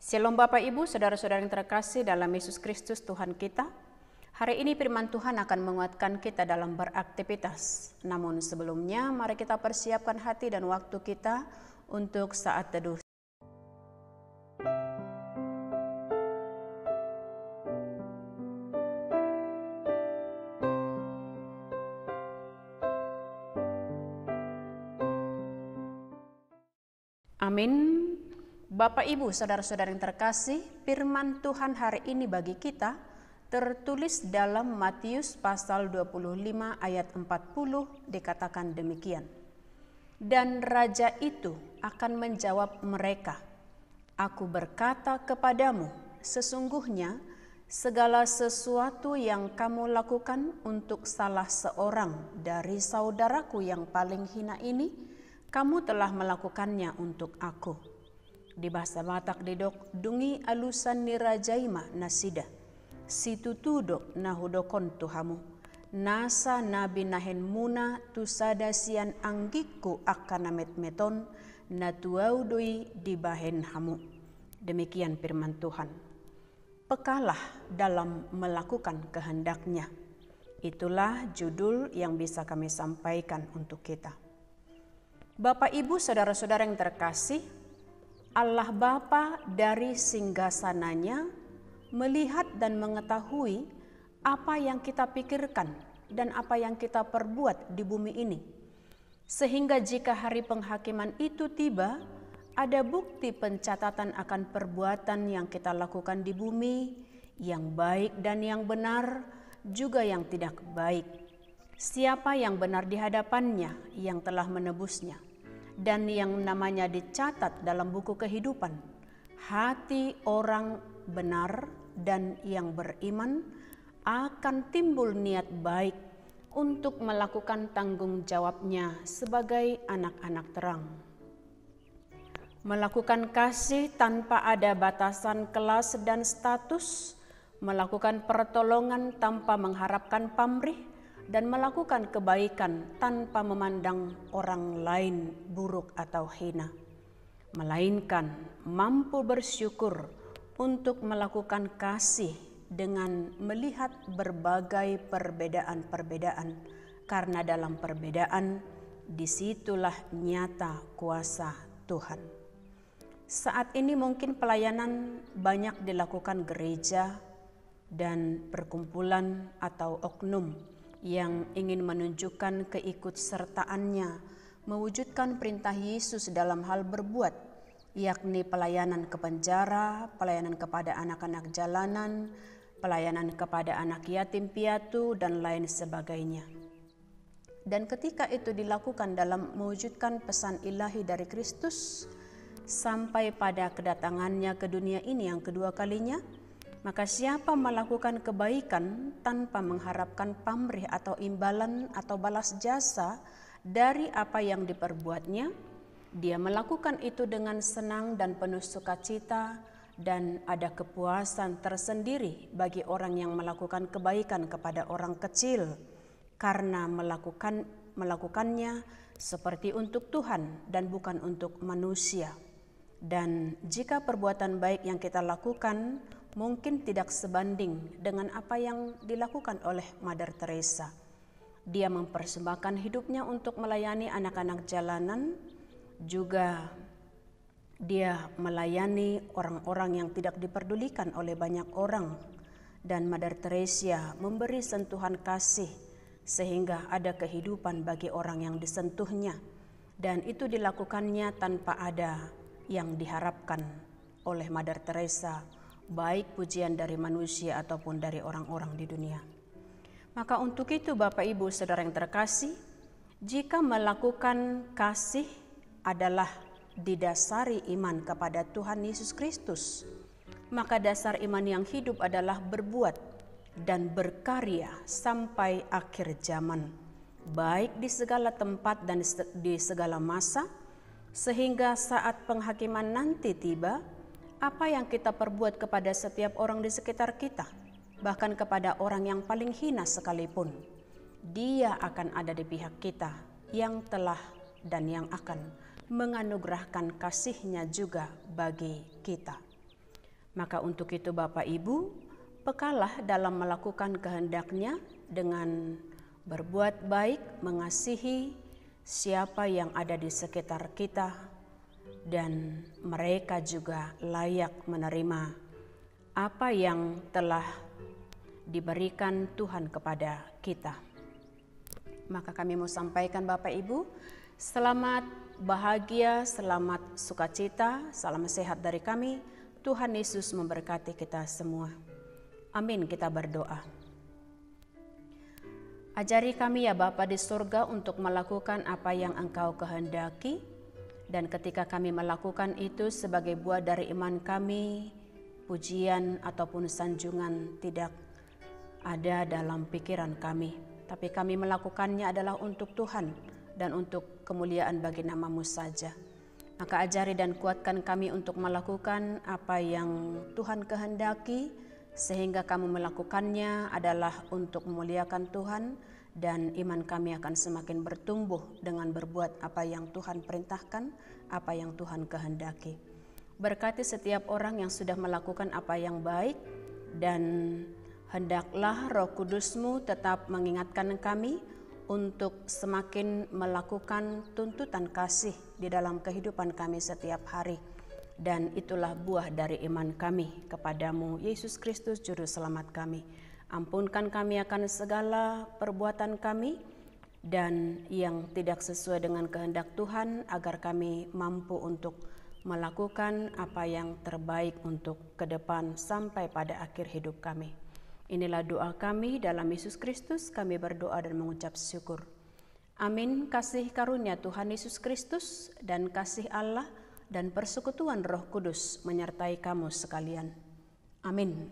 Shalom Bapak Ibu, saudara-saudara yang terkasih dalam Yesus Kristus Tuhan kita. Hari ini firman Tuhan akan menguatkan kita dalam beraktivitas. Namun sebelumnya mari kita persiapkan hati dan waktu kita untuk saat teduh. Amin. Bapak Ibu, saudara-saudara yang terkasih, firman Tuhan hari ini bagi kita tertulis dalam Matius pasal 25 ayat 40, dikatakan demikian. Dan raja itu akan menjawab mereka, "Aku berkata kepadamu, sesungguhnya segala sesuatu yang kamu lakukan untuk salah seorang dari saudaraku yang paling hina ini, kamu telah melakukannya untuk aku." Di bahasa Batak dedok dungi alusan ni rajaima nasida. Situ tudok nahudokon tuhamu. Nasa nabi nahen muna tusada sian anggiku akanamet meton natuaudui di bahen hamu. Demikian firman Tuhan. Pekalah dalam melakukan kehendaknya. Itulah judul yang bisa kami sampaikan untuk kita. Bapak Ibu, saudara-saudara yang terkasih, Allah Bapa dari singgasananya melihat dan mengetahui apa yang kita pikirkan dan apa yang kita perbuat di bumi ini. Sehingga jika hari penghakiman itu tiba, ada bukti pencatatan akan perbuatan yang kita lakukan di bumi, yang baik dan yang benar, juga yang tidak baik. Siapa yang benar di hadapannya yang telah menebusnya, dan yang namanya dicatat dalam buku kehidupan. Hati orang benar dan yang beriman akan timbul niat baik untuk melakukan tanggung jawabnya sebagai anak-anak terang. Melakukan kasih tanpa ada batasan kelas dan status, melakukan pertolongan tanpa mengharapkan pamrih, dan melakukan kebaikan tanpa memandang orang lain buruk atau hina, melainkan mampu bersyukur untuk melakukan kasih dengan melihat berbagai perbedaan-perbedaan, karena dalam perbedaan disitulah nyata kuasa Tuhan. Saat ini mungkin pelayanan banyak dilakukan gereja dan perkumpulan atau oknum yang ingin menunjukkan keikutsertaannya mewujudkan perintah Yesus dalam hal berbuat, yakni pelayanan ke penjara, pelayanan kepada anak-anak jalanan, pelayanan kepada anak yatim piatu, dan lain sebagainya. Dan ketika itu dilakukan dalam mewujudkan pesan ilahi dari Kristus sampai pada kedatangannya ke dunia ini yang kedua kalinya, maka siapa melakukan kebaikan tanpa mengharapkan pamrih atau imbalan atau balas jasa dari apa yang diperbuatnya, dia melakukan itu dengan senang dan penuh sukacita, dan ada kepuasan tersendiri bagi orang yang melakukan kebaikan kepada orang kecil, karena melakukannya seperti untuk Tuhan dan bukan untuk manusia. Dan jika perbuatan baik yang kita lakukan mungkin tidak sebanding dengan apa yang dilakukan oleh Mother Teresa. Dia mempersembahkan hidupnya untuk melayani anak-anak jalanan, juga dia melayani orang-orang yang tidak diperdulikan oleh banyak orang. Dan Mother Teresa memberi sentuhan kasih sehingga ada kehidupan bagi orang yang disentuhnya. Dan itu dilakukannya tanpa ada yang diharapkan oleh Mother Teresa, baik pujian dari manusia ataupun dari orang-orang di dunia. Maka untuk itu Bapak Ibu saudara yang terkasih, jika melakukan kasih adalah didasari iman kepada Tuhan Yesus Kristus, maka dasar iman yang hidup adalah berbuat dan berkarya sampai akhir zaman, baik di segala tempat dan di segala masa, sehingga saat penghakiman nanti tiba, apa yang kita perbuat kepada setiap orang di sekitar kita, bahkan kepada orang yang paling hina sekalipun, dia akan ada di pihak kita yang telah dan yang akan menganugerahkan kasih-Nya juga bagi kita. Maka untuk itu Bapak Ibu, pekalah dalam melakukan kehendak-Nya dengan berbuat baik, mengasihi siapa yang ada di sekitar kita, dan mereka juga layak menerima apa yang telah diberikan Tuhan kepada kita. Maka kami mau sampaikan Bapak Ibu, selamat bahagia, selamat sukacita, salam sehat dari kami. Tuhan Yesus memberkati kita semua. Amin, kita berdoa. Ajari kami ya Bapa di surga untuk melakukan apa yang Engkau kehendaki, dan ketika kami melakukan itu sebagai buah dari iman kami, pujian ataupun sanjungan tidak ada dalam pikiran kami, tapi kami melakukannya adalah untuk Tuhan dan untuk kemuliaan bagi nama-Mu saja. Maka ajari dan kuatkan kami untuk melakukan apa yang Tuhan kehendaki, sehingga kami melakukannya adalah untuk memuliakan Tuhan, dan iman kami akan semakin bertumbuh dengan berbuat apa yang Tuhan perintahkan, apa yang Tuhan kehendaki. Berkati setiap orang yang sudah melakukan apa yang baik, dan hendaklah Roh Kudus-Mu tetap mengingatkan kami untuk semakin melakukan tuntutan kasih di dalam kehidupan kami setiap hari. Dan itulah buah dari iman kami kepadamu, Yesus Kristus Juru Selamat kami. Ampunkan kami akan segala perbuatan kami dan yang tidak sesuai dengan kehendak Tuhan, agar kami mampu untuk melakukan apa yang terbaik untuk ke depan sampai pada akhir hidup kami. Inilah doa kami dalam Yesus Kristus, kami berdoa dan mengucap syukur. Amin. Kasih karunia Tuhan Yesus Kristus dan kasih Allah dan persekutuan Roh Kudus menyertai kamu sekalian. Amin.